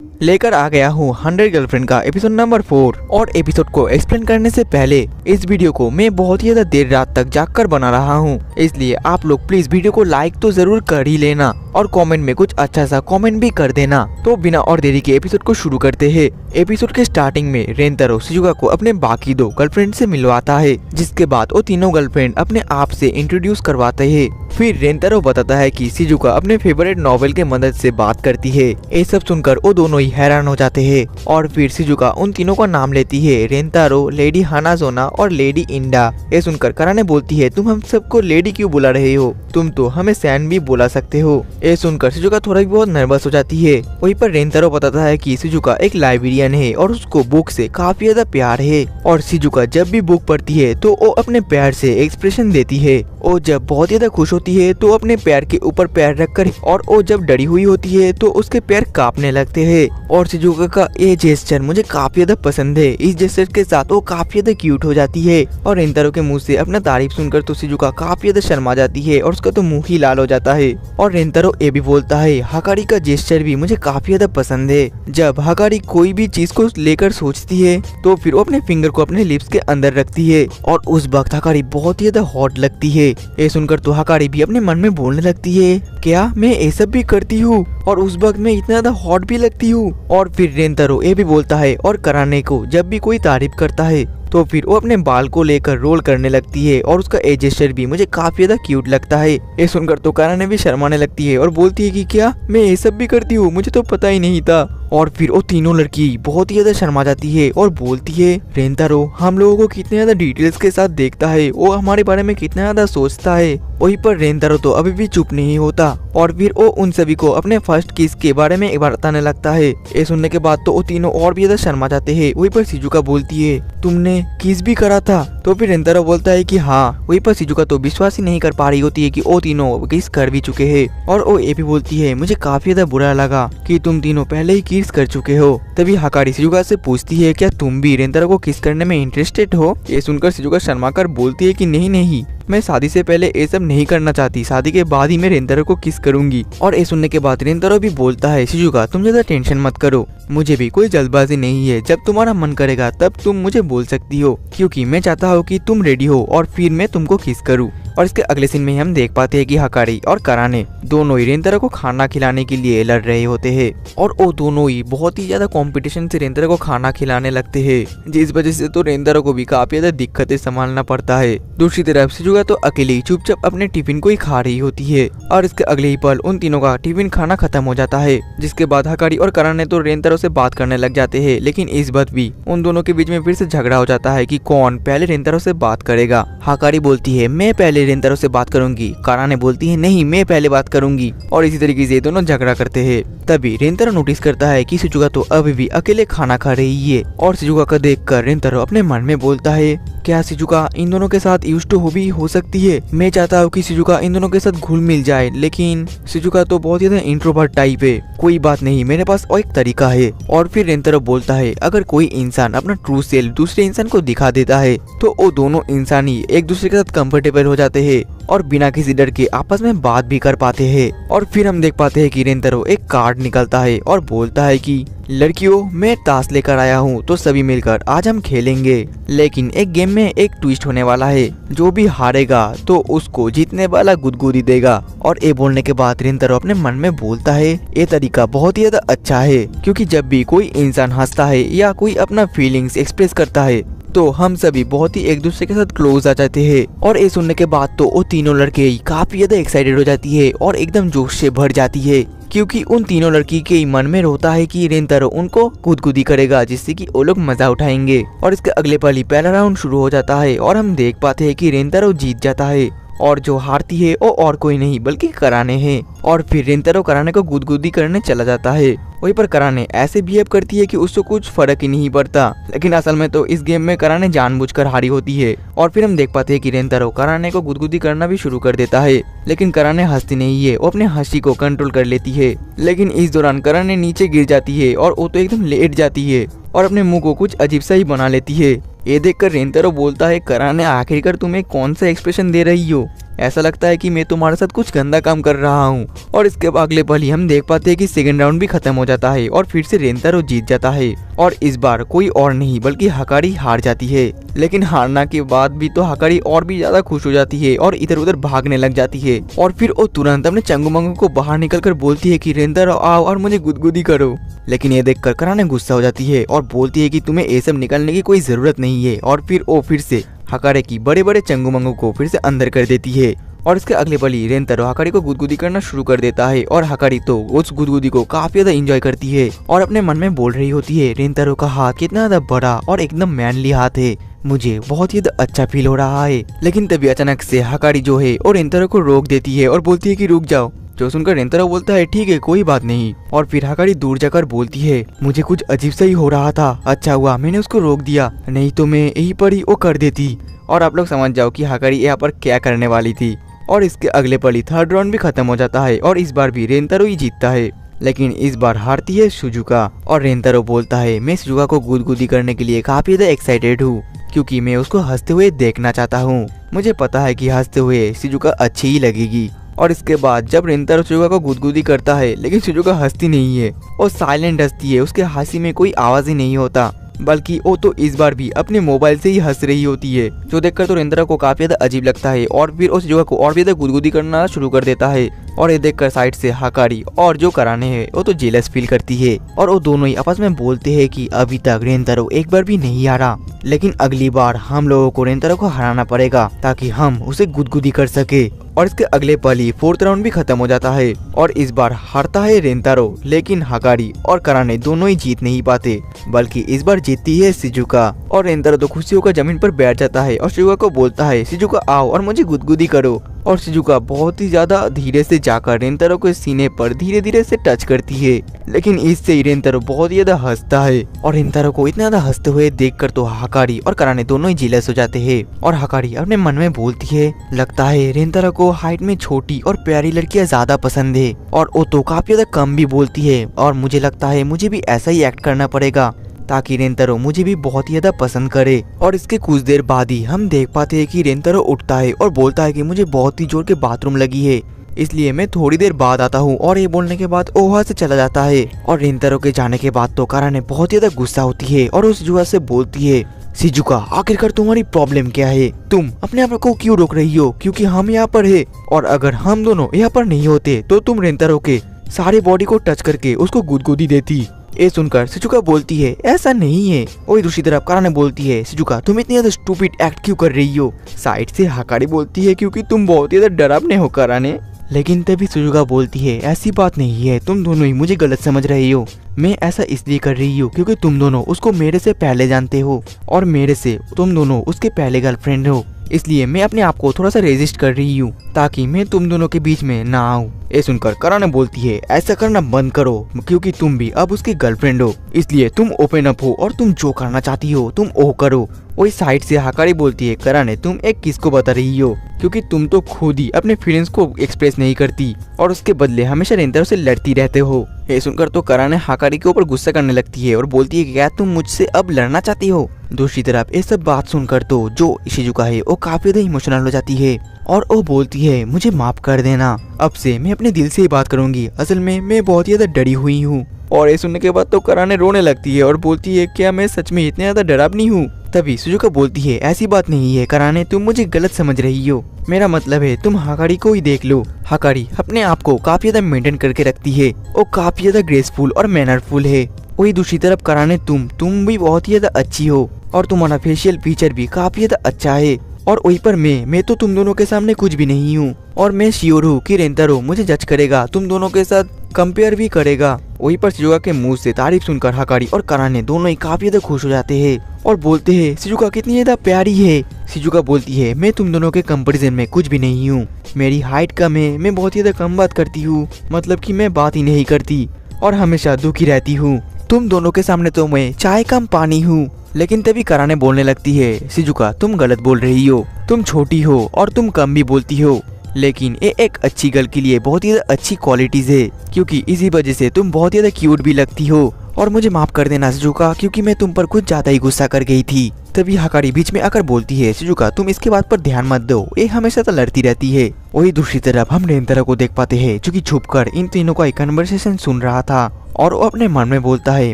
लेकर आ गया हूँ 100 गर्लफ्रेंड का एपिसोड नंबर 4। और एपिसोड को एक्सप्लेन करने से पहले इस वीडियो को मैं बहुत ही ज्यादा देर रात तक जागकर बना रहा हूँ, इसलिए आप लोग प्लीज वीडियो को लाइक तो जरूर कर ही लेना और कमेंट में कुछ अच्छा सा कमेंट भी कर देना। तो बिना और देरी के एपिसोड को शुरू करते हैं। एपिसोड के स्टार्टिंग में रेंतारो शिजुका को अपने बाकी 2 गर्लफ्रेंड से मिलवाता है, जिसके बाद वो तीनों गर्लफ्रेंड अपने आप से इंट्रोड्यूस करवाते हैं। फिर रेंतारो बताता है कि शिजुका अपने फेवरेट नॉवेल के मदद से बात करती है। ये सब सुनकर वो दोनों ही हैरान हो जाते हैं और फिर शिजुका उन तीनों का नाम लेती है, रेंतारो, लेडी हानाजोना और लेडी इंडा। ये सुनकर कराने बोलती है, तुम हम सबको लेडी क्यों बुला रहे हो, तुम तो हमें सैन भी बुला सकते हो। ये सुनकर शिजुका थोड़ा बहुत नर्वस हो जाती है। वहीं पर रेंतारो बताता है कि शिजुका एक लाइब्रेरियन है और उसको बुक से काफी ज्यादा प्यार है और शिजुका जब भी बुक पढ़ती है तो वो अपने पैर से एक्सप्रेशन देती है। वो जब बहुत ज्यादा खुश होती है तो अपने पैर के ऊपर पैर रखकर, और वो जब डरी हुई होती है तो उसके पैर कांपने लगते हैं। और शिजुका का ये जेस्चर मुझे काफी ज्यादा पसंद है। इस जेस्चर के साथ वो काफी ज्यादा क्यूट हो जाती है और रेंतारो के मुंह से अपना तारीफ सुनकर तो शिजुका काफी ज्यादा शर्मा जाती है और उसका तो मुंह ही लाल हो जाता है। और रेंतारो ये भी बोलता है, हकारी का जेस्चर भी मुझे काफी ज्यादा पसंद है। जब हकारी कोई भी चीज को लेकर सोचती है तो फिर वो अपने फिंगर को अपने लिप्स के अंदर रखती है और उस वक्त हकारी बहुत ही ज्यादा हॉट लगती है। ये सुनकर तो हकारी भी अपने मन में बोलने लगती है, क्या मैं ये सब भी करती हूँ और उस वक्त मैं इतना ज्यादा हॉट भी लगती हूँ। और फिर रेंतारो ये भी बोलता है, और कराने को जब भी कोई तारीफ करता है तो फिर वो अपने बाल को लेकर रोल करने लगती है और उसका ए जेस्चर भी मुझे काफी ज्यादा क्यूट लगता है। ये सुनकर तो कराने भी शर्माने लगती है और बोलती है कि क्या मैं ये सब भी करती हूँ, मुझे तो पता ही नहीं था। और फिर वो तीनों लड़की बहुत ही ज्यादा शर्मा जाती है और बोलती है, रेंतारो हम लोगों को कितने ज्यादा डिटेल्स के साथ देखता है, वो हमारे बारे में कितना ज्यादा सोचता है। वहीं पर रेंतारो तो अभी भी चुप नहीं होता और फिर वो उन सभी को अपने फर्स्ट किस के बारे में बताने लगता है। ये सुनने के बाद तो वो तीनों और भी ज्यादा शर्मा जाते हैं। वहीं पर शिजुका बोलती है, तुमने किस भी करा था? तो फिर रेंतारो बोलता है कि हाँ। वहीं पर शिजुका तो विश्वास ही नहीं कर पा रही होती है कि वो तीनों किस कर भी चुके हैं। और वो ये भी बोलती है, मुझे काफी ज्यादा बुरा लगा कि तुम तीनों पहले ही किस कर चुके हो। तभी हकारी शिजुका से पूछती है, क्या तुम भी रेंतारो को किस करने में इंटरेस्टेड हो? ये सुनकर शिजुका शर्मा कर बोलती है कि नहीं, मैं शादी से पहले ये सब नहीं करना चाहती, शादी के बाद ही मैं रेंतारो को किस करूंगी। और ये सुनने के बाद रेंतारो भी बोलता है, शिजुका तुम ज्यादा टेंशन मत करो, मुझे भी कोई जल्दबाजी नहीं है, जब तुम्हारा मन करेगा तब तुम मुझे बोल सकती हो, क्योंकि मैं चाहता हूँ कि तुम रेडी हो और फिर मैं तुमको किस करूँ। और इसके अगले सीन में हम देख पाते हैं कि हकारी और कराने दोनों ही रेंतारो को खाना खिलाने के लिए लड़ रहे होते हैं और वो दोनों ही बहुत ही ज्यादा कंपटीशन से रेंतारो को खाना खिलाने लगते हैं, जिस वजह से तो रेंतारो को भी काफी ज्यादा दिक्कतें संभालना पड़ता है। दूसरी तरफ शिजुका तो अकेली चुपचाप अपने टिफिन को ही खा रही होती है और इसके अगले ही पल उन तीनों का टिफिन खाना खत्म हो जाता है, जिसके बाद हकारी और कराने तो रेंतारो से बात करने लग जाते हैं। लेकिन इस बात भी उन दोनों के बीच में फिर से झगड़ा हो जाता है कि कौन पहले रेंतारो से बात करेगा। हकारी बोलती है, मैं पहले रेंतारो से बात करूंगी। कराने बोलती है, नहीं मैं पहले बात करूंगी। और इसी तरीके से दोनों झगड़ा करते हैं। तभी रेंतारो नोटिस करता है कि शिजुका तो अभी भी अकेले खाना खा रही है और शिजुका को देखकर रेंतारो अपने मन में बोलता है, क्या शिजुका इन दोनों के साथ यूज्ड टू भी हो सकती है? मैं चाहता हूँ कि शिजुका इन दोनों के साथ घुल मिल जाए, लेकिन शिजुका तो बहुत ज्यादा इंट्रोवर्ट टाइप है। कोई बात नहीं, मेरे पास और एक तरीका है। और फिर रेंतारो बोलता है, अगर कोई इंसान अपना ट्रू सेल्फ दूसरे इंसान को दिखा देता है तो वो दोनों इंसान ही एक दूसरे के साथ कंफर्टेबल हो जाते हैं और बिना किसी डर के आपस में बात भी कर पाते हैं। और फिर हम देख पाते हैं कि रेंतारो एक कार्ड निकलता है और बोलता है कि लड़कियों मैं ताश लेकर आया हूँ, तो सभी मिलकर आज हम खेलेंगे, लेकिन एक गेम में एक ट्विस्ट होने वाला है, जो भी हारेगा तो उसको जीतने वाला गुदगुदी देगा। और ये बोलने के बाद रेंतारो अपने मन में बोलता है, ये तरीका बहुत ही ज्यादा अच्छा है, क्योंकि जब भी कोई इंसान हंसता है या कोई अपना फीलिंग्स एक्सप्रेस करता है तो हम सभी बहुत ही एक दूसरे के साथ क्लोज आ जाते हैं। और ये सुनने के बाद तो वो तीनों लड़के काफी ज्यादा एक्साइटेड हो जाती है और एकदम जोश से भर जाती है, क्योंकि उन तीनों लड़की के मन में होता है कि रेंतारो उनको गुदगुदी करेगा, जिससे कि वो लोग मजा उठाएंगे। और इसके अगले पल ही पहला राउंड शुरू हो जाता है और हम देख पाते हैं कि रेंतारो जीत जाता है और जो हारती है वो और कोई नहीं बल्कि कराने है। और फिर रेंतारो कराने को गुदगुदी करने चला जाता है। वहीं पर कराने ऐसे बिहेव करती है कि उसको कुछ फर्क ही नहीं पड़ता, लेकिन असल में तो इस गेम में कराने जानबूझकर हारी होती है। और फिर हम देख पाते हैं कि रेंतारो कराने को गुदगुदी करना भी शुरू कर देता है, लेकिन कराने हंसती नहीं है, वो अपने हंसी को कंट्रोल कर लेती है। लेकिन इस दौरान कराने नीचे गिर जाती है और वो तो एकदम लेट जाती है और अपने मुंह को कुछ अजीब सा ही बना लेती है। ये देखकर रेंतारो बोलता है, कराने आखिरकार तुम्हें कौन सा एक्सप्रेशन दे रही हो? ऐसा लगता है कि मैं तुम्हारे साथ कुछ गंदा काम कर रहा हूँ। और इसके अगले पल ही हम देख पाते हैं कि सेकंड राउंड भी खत्म हो जाता है और फिर से रेंतारो जीत जाता है। और इस बार कोई और नहीं बल्कि हकारी हार जाती है। लेकिन हारना के बाद भी तो हकारी और भी ज्यादा खुश हो जाती है और इधर उधर भागने लग जाती है। और फिर वो तुरंत अपने चंगुमंगू को बाहर निकलकर बोलती है कि रेंतारो आओ और मुझे गुदगुदी करो। लेकिन ये देखकर कराने गुस्सा हो जाती है और बोलती है कि तुम्हें ये सब निकालने की कोई जरूरत नहीं है। और फिर वो फिर से हकारे की बड़े बड़े चंगुमंगू को फिर से अंदर कर देती है। और इसके अगले पल ही रेंतारो हकारी को गुदगुदी करना शुरू कर देता है और हकारी तो उस गुदगुदी को काफी ज्यादा एंजॉय करती है और अपने मन में बोल रही होती है, रेंतारो का हाथ कितना ज्यादा बड़ा और एकदम मैनली हाथ है, मुझे बहुत ही अच्छा फील हो रहा है। लेकिन तभी अचानक से हकारी जो है और रेंतारो को रोक देती है और बोलती है कि रुक जाओ। जो सुनकर रेंतारो बोलता है, ठीक है कोई बात नहीं। और फिर हकारी दूर जाकर बोलती है, मुझे कुछ अजीब सा ही हो रहा था, अच्छा हुआ मैंने उसको रोक दिया, नहीं तो मैं यहीं पर ही वो कर देती। और आप लोग समझ जाओ कि हकारी यहाँ पर क्या करने वाली थी। और इसके अगले पल ही थर्ड राउंड भी खत्म हो जाता है और इस बार भी रेंतारो ही जीतता है। लेकिन इस बार हारती है शिजुका। और रेंतारो बोलता है, मैं शिजुका को गुदगुदी करने के लिए काफी ज्यादा एक्साइटेड हूँ क्योंकि मैं उसको हंसते हुए देखना चाहता हूँ। मुझे पता है कि हंसते हुए शिजुका अच्छी ही लगेगी। और इसके बाद जब रेंतारो शिजुका को गुदगुदी करता है लेकिन शिजुका हंसती नहीं है, वो साइलेंट हंसती है, उसके हंसी में कोई आवाज ही नहीं होता, बल्कि वो तो इस बार भी अपने मोबाइल से ही हंस रही होती है। जो देखकर तो रेंतारो को काफी ज्यादा अजीब लगता है और फिर उस शिजुका को और भी ज्यादा गुदगुदी करना शुरू कर देता है। और ये देखकर साइड से हकारी और जो कराने है वो तो जेलस फील करती है और वो दोनों ही आपस में बोलते हैं कि अभी तक रेंतारो एक बार भी नहीं हारा, लेकिन अगली बार हम लोगों को रेंतारो को हराना पड़ेगा ताकि हम उसे गुदगुदी कर सके। और इसके अगले पल ही फोर्थ राउंड भी खत्म हो जाता है और इस बार हारता है रेंतारो, लेकिन हकारी और कराने दोनों ही जीत नहीं पाते, बल्कि इस बार जीतती है शिजुका। और रेंतारो तो खुशी होकर जमीन पर बैठ जाता है और शिजुका को बोलता है, शिजुका आओ और मुझे गुदगुदी करो। और शिजुका बहुत ही ज्यादा धीरे से जाकर रेंतारो के सीने पर धीरे धीरे से टच करती है, लेकिन इससे ही रेंतारो बहुत ही ज्यादा हंसता है। और रेंतारो को इतना ज्यादा हंसते हुए देखकर तो हकारी और कराने दोनों ही जेलस हो जाते हैं। और हकारी अपने मन में बोलती है, लगता है रेंतारो को हाइट में छोटी और प्यारी लड़कियां ज्यादा पसंद है और वो तो काफी ज्यादा कम भी बोलती है। और मुझे लगता है मुझे भी ऐसा ही एक्ट करना पड़ेगा ताकि रेंतारो मुझे भी बहुत ही ज्यादा पसंद करे। और इसके कुछ देर बाद ही हम देख पाते हैं कि रेंतारो उठता है और बोलता है कि मुझे बहुत ही जोर के बाथरूम लगी है, इसलिए मैं थोड़ी देर बाद आता हूँ। और ये बोलने के बाद वो वहाँ से चला जाता है। और रेंतारो के जाने के बाद तो कराने बहुत ही ज्यादा गुस्सा होती है और उस जुआ से बोलती है, शिजुका आखिरकार तुम्हारी प्रॉब्लम क्या है, तुम अपने आप को क्यों रोक रही हो, क्योंकि हम यहाँ पर है और अगर हम दोनों यहाँ पर नहीं होते तो तुम रेंतारो के सारे बॉडी को टच करके उसको गुदगुदी देती। ये सुनकर शिजुका बोलती है, ऐसा नहीं है। और दूसरी तरफ कराने बोलती है, शिजुका तुम इतनी ज्यादा स्टूपिड एक्ट क्यों कर रही हो। साइड से हकारी बोलती है, क्योंकि तुम बहुत ही ज्यादा डरावने हो कराने। लेकिन तभी शिजुका बोलती है, ऐसी बात नहीं है, तुम दोनों ही मुझे गलत समझ रही हो, मैं ऐसा इसलिए कर रही हूँ क्योंकि तुम दोनों उसको मेरे से पहले जानते हो और मेरे से तुम दोनों उसके पहले गर्लफ्रेंड हो, इसलिए मैं अपने आप को थोड़ा सा रेजिस्ट कर रही हूँ ताकि मैं तुम दोनों के बीच में ना आऊँ। ये सुनकर कराने बोलती है, ऐसा करना बंद करो क्योंकि तुम भी अब उसकी गर्लफ्रेंड हो, इसलिए तुम ओपन अप हो और तुम जो करना चाहती हो तुम वो करो। वही साइड से हकारी बोलती है, कराने तुम एक किसको बता रही हो, क्योंकि तुम तो खुद ही अपने फीलिंग्स को एक्सप्रेस नहीं करती और उसके बदले हमेशा रेंतारो से लड़ती रहते हो। ये सुनकर तो कराने हकारी के ऊपर गुस्सा करने लगती है और बोलती है कि क्या तुम मुझसे अब लड़ना चाहती हो। दूसरी तरफ ये सब बात सुनकर तो जो शिजुका है वो काफी ज्यादा इमोशनल हो जाती है और वो बोलती है, मुझे माफ कर देना, अब से मैं अपने दिल से ही बात करूंगी, असल में मैं बहुत ही ज्यादा डरी हुई हूँ। और ये सुनने के बाद तो कराने रोने लगती है और बोलती है, क्या मैं सच में इतने ज्यादा डरावनी हूँ। तभी शिजुका बोलती है, ऐसी बात नहीं है कराने, तुम मुझे गलत समझ रही हो, मेरा मतलब है तुम हकारी को ही देख लो। हकारी अपने आप को काफी ज्यादा मेंटेन करके रखती है, वो काफी ज्यादा ग्रेसफुल और मैनरफुल है। वही दूसरी तरफ कराने तुम भी बहुत ही ज्यादा अच्छी हो और तुम्हारा फेशियल फीचर भी काफी ज्यादा अच्छा है। और वहीं पर मैं तो तुम दोनों के सामने कुछ भी नहीं हूँ और मैं श्योर हूँ कि रेंतारो मुझे जज करेगा, तुम दोनों के साथ कंपेयर भी करेगा। वहीं पर शिजुका के मुंह से तारीफ सुनकर हकारी और कराने दोनों ही काफी ज्यादा खुश हो जाते हैं और बोलते हैं, शिजुका कितनी ज्यादा प्यारी है। शिजुका बोलती है, मैं तुम दोनों के कंपैरिजन में कुछ भी नहीं हूँ, मेरी हाइट कम है, मैं बहुत ही ज्यादा कम बात करती हूँ, मतलब कि मैं बात ही नहीं करती और हमेशा दुखी रहती हूँ। तुम दोनों के सामने तो मैं चाय कम पानी हूँ। लेकिन तभी कराने बोलने लगती है, शिजुका तुम गलत बोल रही हो, तुम छोटी हो और तुम कम भी बोलती हो, लेकिन ये एक अच्छी गर्ल के लिए बहुत ही अच्छी क्वालिटीज है, क्योंकि इसी वजह से तुम बहुत ही ज्यादा क्यूट भी लगती हो और मुझे माफ कर देना शिजुका, क्योंकि मैं तुम पर कुछ ज्यादा ही गुस्सा कर गई थी। तभी हकारी बीच में आकर बोलती है, शिजुका तुम इसके बात पर ध्यान मत दो, ये हमेशा तो लड़ती रहती है। वही दूसरी तरफ हम रेंतारो को देख पाते हैं जो कि छुपकर इन तीनों का एक कन्वर्सेशन सुन रहा था और वो अपने मन में बोलता है,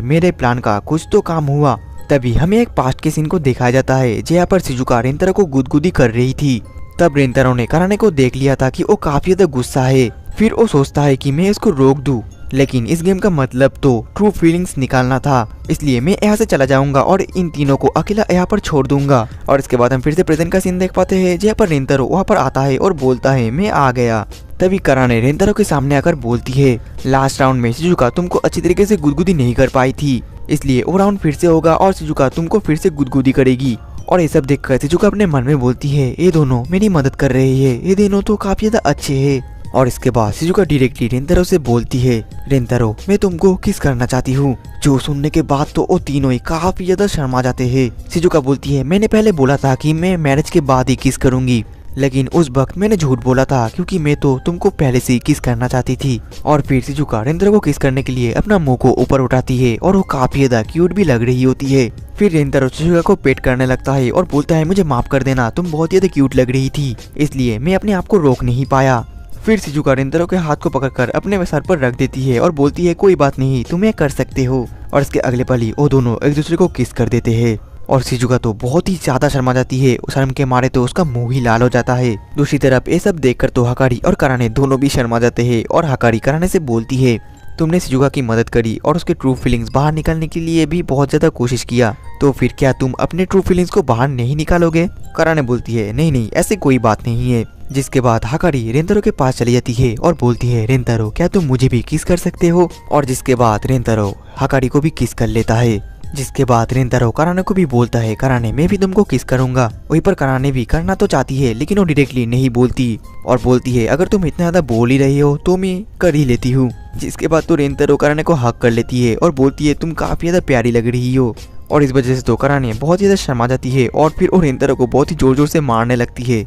मेरे प्लान का कुछ तो काम हुआ। तभी हमें एक पास्ट के सीन को दिखाया जाता है जहाँ पर शिजुका रेंतारो को गुदगुदी कर रही थी। तब रेंतारो ने कराने को देख लिया था कि वो काफी ज्यादा गुस्सा है। फिर वो सोचता है कि मैं इसको रोक दूं, लेकिन इस गेम का मतलब तो ट्रू फीलिंग्स निकालना था, इसलिए मैं यहाँ से चला जाऊंगा और इन तीनों को अकेला यहाँ पर छोड़ दूंगा। और इसके बाद हम फिर से प्रेजेंट का सीन देख पाते हैं जहाँ पर रेंतारो वहाँ पर आता है और बोलता है, मैं आ गया। तभी कराने रेंतारो के सामने आकर बोलती है, लास्ट राउंड में शिजुका तुमको अच्छी तरीके से गुदगुदी नहीं कर पाई थी, इसलिए वो राउंड फिर से होगा और शिजुका तुमको फिर से गुदगुदी करेगी। और ये सब देखकर शिजुका अपने मन में बोलती है, ये दोनों मेरी मदद कर रहे हैं, ये दोनों तो काफी ज्यादा अच्छे हैं। और इसके बाद शिजुका डायरेक्टली रेंतारो से बोलती है, रेंतारो मैं तुमको किस करना चाहती हूँ। जो सुनने के बाद तो वो तीनों ही काफी ज्यादा शर्मा जाते हैं। शिजुका बोलती है, मैंने पहले बोला था कि मैं मैरिज के बाद ही किस करूंगी, लेकिन उस वक्त मैंने झूठ बोला था क्योंकि मैं तो तुमको पहले से ही किस करना चाहती थी। और फिर शिजुका रेंतारो को किस करने के लिए अपना मुंह को ऊपर उठाती है और वो काफी ज्यादा क्यूट भी लग रही होती है। फिर रेंतारो शिजुका को पेट करने लगता है और बोलता है, मुझे माफ कर देना, तुम बहुत ज्यादा क्यूट लग रही थी, इसलिए मैं अपने आप को रोक नहीं पाया। फिर शिजुका रेंतारो के हाथ को पकड़कर अपने सर पर रख देती है और बोलती है, कोई बात नहीं, तुम ये कर सकते हो। और इसके अगले पल ही वो दोनों एक दूसरे को किस कर देते हैं और शिजुका तो बहुत ही ज्यादा शर्मा जाती है, शर्म के मारे तो उसका मुंह ही लाल हो जाता है। दूसरी तरफ ये सब देखकर तो हकारी और कराने दोनों भी शर्मा जाते हैं और हकारी कराने से बोलती है, तुमने शिजुका की मदद करी और उसके ट्रू फीलिंग्स बाहर निकालने के लिए भी बहुत ज्यादा कोशिश किया, तो फिर क्या तुम अपने ट्रू फीलिंग्स को बाहर नहीं निकालोगे। कराने बोलती है, नहीं नहीं ऐसी कोई बात नहीं है। जिसके बाद हकारी रेंतारो के पास चली जाती है और बोलती है, रेंतारो क्या तुम मुझे भी किस कर सकते हो। और जिसके बाद रेंतारो हकारी को भी किस कर लेता है। जिसके बाद रेंतारो कराने को भी बोलता है, कराने मैं भी तुमको किस करूंगा। वहीं पर कराने भी करना तो चाहती है लेकिन वो डायरेक्टली नहीं बोलती और बोलती है, अगर तुम इतना ज्यादा बोल ही रही हो तो मैं कर ही लेती हूँ। जिसके बाद तो रेंतारो कराने को हक कर लेती है और बोलती है, तुम काफी ज्यादा प्यारी लग रही हो। और इस वजह से तो कराने बहुत ज्यादा शर्मा जाती है और फिर वो रेंतारो को बहुत ही जोर जोर से मारने लगती है।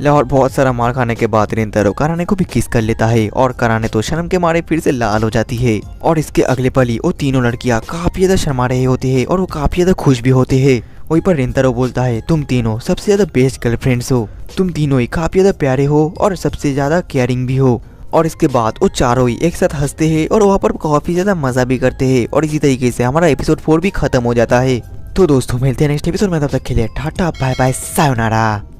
और बहुत सारा मार खाने के बाद रेंतारो कराने को भी किस कर लेता है और कराने तो शर्म के मारे फिर से लाल हो जाती है। और इसके अगले पल ही वो तीनों लड़कियां काफी ज्यादा शर्मा रहे होते हैं और वो काफी ज्यादा खुश भी होते हैं। वहीं पर रेंतारो बोलता है, तुम तीनों सबसे ज्यादा बेस्ट गर्लफ्रेंड्स हो, तुम तीनों ही काफी ज्यादा प्यारे हो और सबसे ज्यादा केयरिंग भी हो। और इसके बाद वो चारों ही एक साथ हंसते हैं और वहाँ पर काफी ज्यादा मजा भी करते हैं और इसी तरीके से हमारा एपिसोड 4 भी खत्म हो जाता है। तो दोस्तों मिलते हैं नेक्स्ट एपिसोड में, तब तक के लिए टाटा बाय बाय सायोनारा।